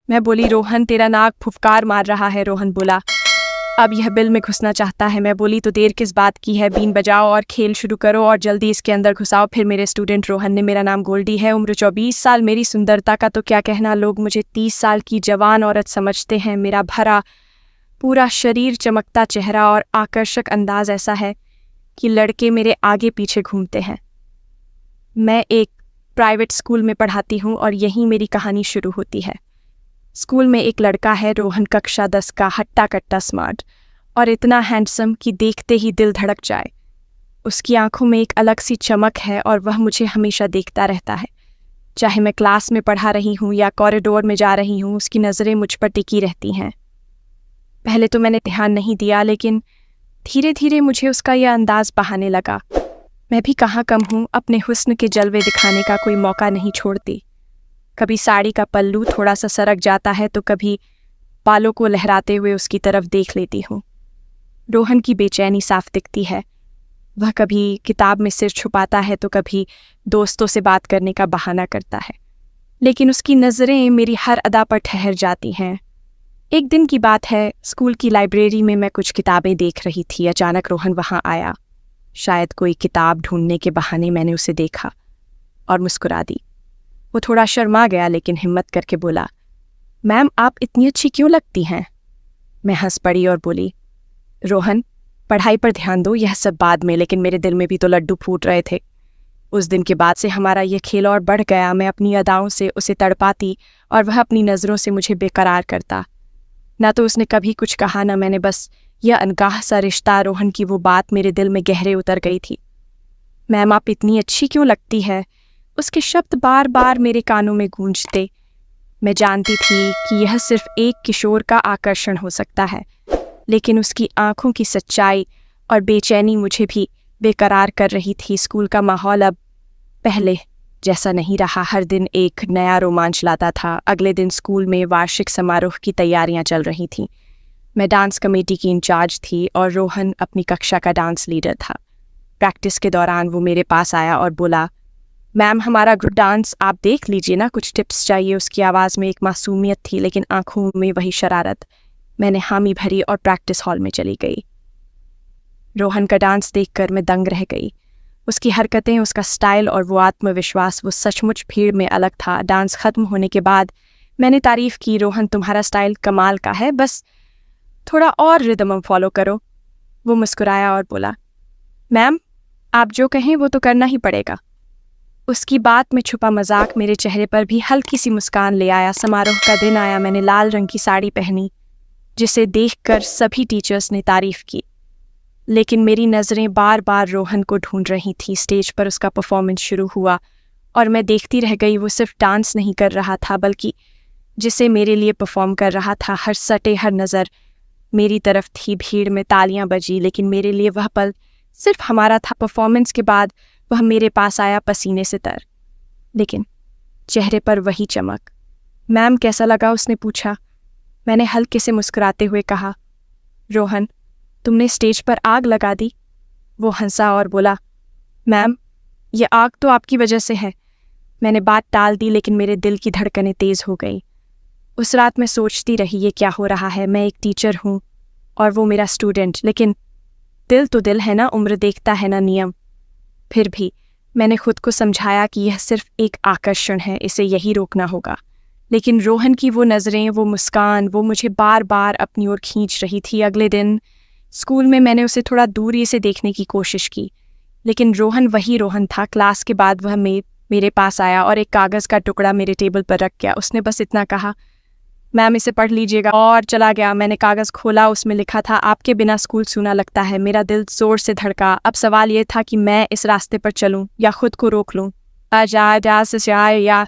मैं बोली, रोहन तेरा नाक फुफकार मार रहा है। रोहन बोला, अब यह बिल में घुसना चाहता है। मैं बोली, तो देर किस बात की है, बीन बजाओ और खेल शुरू करो और जल्दी इसके अंदर घुसाओ। फिर मेरे स्टूडेंट रोहन ने, मेरा नाम गोल्डी है, उम्र 24 साल, मेरी सुंदरता का तो क्या कहना, लोग मुझे 30 साल की जवान औरत समझते हैं। मेरा भरा पूरा शरीर, चमकता चेहरा और आकर्षक अंदाज ऐसा है कि लड़के मेरे आगे पीछे घूमते हैं। मैं एक प्राइवेट स्कूल में पढ़ाती हूँ और यहीं मेरी कहानी शुरू होती है। स्कूल में एक लड़का है, रोहन, कक्षा 10 का, हट्टा कट्टा स्मार्ट और इतना हैंडसम कि देखते ही दिल धड़क जाए। उसकी आंखों में एक अलग सी चमक है और वह मुझे हमेशा देखता रहता है। चाहे मैं क्लास में पढ़ा रही हूँ या कॉरिडोर में जा रही हूँ, उसकी नज़रें मुझ पर टिकी रहती हैं। पहले तो मैंने ध्यान नहीं दिया, लेकिन धीरे धीरे मुझे उसका यह अंदाज बहाने लगा। मैं भी कहाँ कम हूँ, अपने हुस्न के जलवे दिखाने का कोई मौका नहीं छोड़ती। कभी साड़ी का पल्लू थोड़ा सा सरक जाता है तो कभी बालों को लहराते हुए उसकी तरफ देख लेती हूँ। रोहन की बेचैनी साफ दिखती है। वह कभी किताब में सिर छुपाता है तो कभी दोस्तों से बात करने का बहाना करता है, लेकिन उसकी नज़रें मेरी हर अदा पर ठहर जाती हैं। एक दिन की बात है, स्कूल की लाइब्रेरी में मैं कुछ किताबें देख रही थी। अचानक रोहन वहाँ आया। शायद कोई किताब ढूंढने के बहाने मैंने उसे देखा और मुस्कुरा दी। वो थोड़ा शर्मा गया, लेकिन हिम्मत करके बोला, मैम आप इतनी अच्छी क्यों लगती हैं? मैं हंस पड़ी और बोली, रोहन पढ़ाई पर ध्यान दो, यह सब बाद में। लेकिन मेरे दिल में भी तो लड्डू फूट रहे थे। उस दिन के बाद से हमारा यह खेल और बढ़ गया। मैं अपनी अदाओं से उसे तड़पाती और वह अपनी नज़रों से मुझे बेकरार करता। ना तो उसने कभी कुछ कहा, ना मैंने। बस यह अनगाह सा रिश्ता, रोहन की वो बात मेरे दिल में गहरे उतर गई थी। मैम आप इतनी अच्छी क्यों लगती है? उसके शब्द बार बार मेरे कानों में गूंजते। मैं जानती थी कि यह सिर्फ एक किशोर का आकर्षण हो सकता है, लेकिन उसकी आंखों की सच्चाई और बेचैनी मुझे भी बेकरार कर रही थी। स्कूल का माहौल अब पहले जैसा नहीं रहा। हर दिन एक नया रोमांच लाता था। अगले दिन स्कूल में वार्षिक समारोह की तैयारियां चल रही थीं। मैं डांस कमेटी की इंचार्ज थी और रोहन अपनी कक्षा का डांस लीडर था। प्रैक्टिस के दौरान वो मेरे पास आया और बोला, मैम हमारा ग्रुप डांस आप देख लीजिए ना, कुछ टिप्स चाहिए। उसकी आवाज़ में एक मासूमियत थी, लेकिन आंखों में वही शरारत। मैंने हामी भरी और प्रैक्टिस हॉल में चली गई। रोहन का डांस देखकर मैं दंग रह गई। उसकी हरकतें, उसका स्टाइल और वो आत्मविश्वास, वो सचमुच भीड़ में अलग था। डांस खत्म होने के बाद मैंने तारीफ की, रोहन तुम्हारा स्टाइल कमाल का है, बस थोड़ा और रिदम फॉलो करो। वो मुस्कुराया और बोला, मैम आप जो कहें वो तो करना ही पड़ेगा। उसकी बात में छुपा मजाक मेरे चेहरे पर भी हल्की सी मुस्कान ले आया। समारोह का दिन आया। मैंने लाल रंग की साड़ी पहनी, जिसे देखकर सभी टीचर्स ने तारीफ की, लेकिन मेरी नज़रें बार बार रोहन को ढूंढ रही थी। स्टेज पर उसका परफॉर्मेंस शुरू हुआ और मैं देखती रह गई। वो सिर्फ डांस नहीं कर रहा था, बल्कि जिसे मेरे लिए परफॉर्म कर रहा था। हर सटे, हर नज़र मेरी तरफ थी। भीड़ में तालियां बजी, लेकिन मेरे लिए वह पल सिर्फ हमारा था। परफॉर्मेंस के बाद वह मेरे पास आया, पसीने से तर, लेकिन चेहरे पर वही चमक। मैम कैसा लगा? उसने पूछा। मैंने हल्के से मुस्कुराते हुए कहा, रोहन तुमने स्टेज पर आग लगा दी। वो हंसा और बोला, मैम ये आग तो आपकी वजह से है। मैंने बात टाल दी, लेकिन मेरे दिल की धड़कनें तेज़ हो गई। उस रात मैं सोचती रही, ये क्या हो रहा है? मैं एक टीचर हूँ और वो मेरा स्टूडेंट, लेकिन दिल तो दिल है ना, उम्र देखता है ना नियम। फिर भी मैंने खुद को समझाया कि यह सिर्फ एक आकर्षण है, इसे यही रोकना होगा। लेकिन रोहन की वो नज़रें, वो मुस्कान, वो मुझे बार बार अपनी ओर खींच रही थी। अगले दिन स्कूल में मैंने उसे थोड़ा दूरी से देखने की कोशिश की, लेकिन रोहन वही रोहन था। क्लास के बाद वह मेरे पास आया और एक कागज़ का टुकड़ा मेरे टेबल पर रख गया। उसने बस इतना कहा, मैम इसे पढ़ लीजिएगा, और चला गया। मैंने कागज़ खोला, उसमें लिखा था, आपके बिना स्कूल सूना लगता है। मेरा दिल जोर से धड़का। अब सवाल ये था कि मैं इस रास्ते पर चलूं या खुद को रोक लूं। या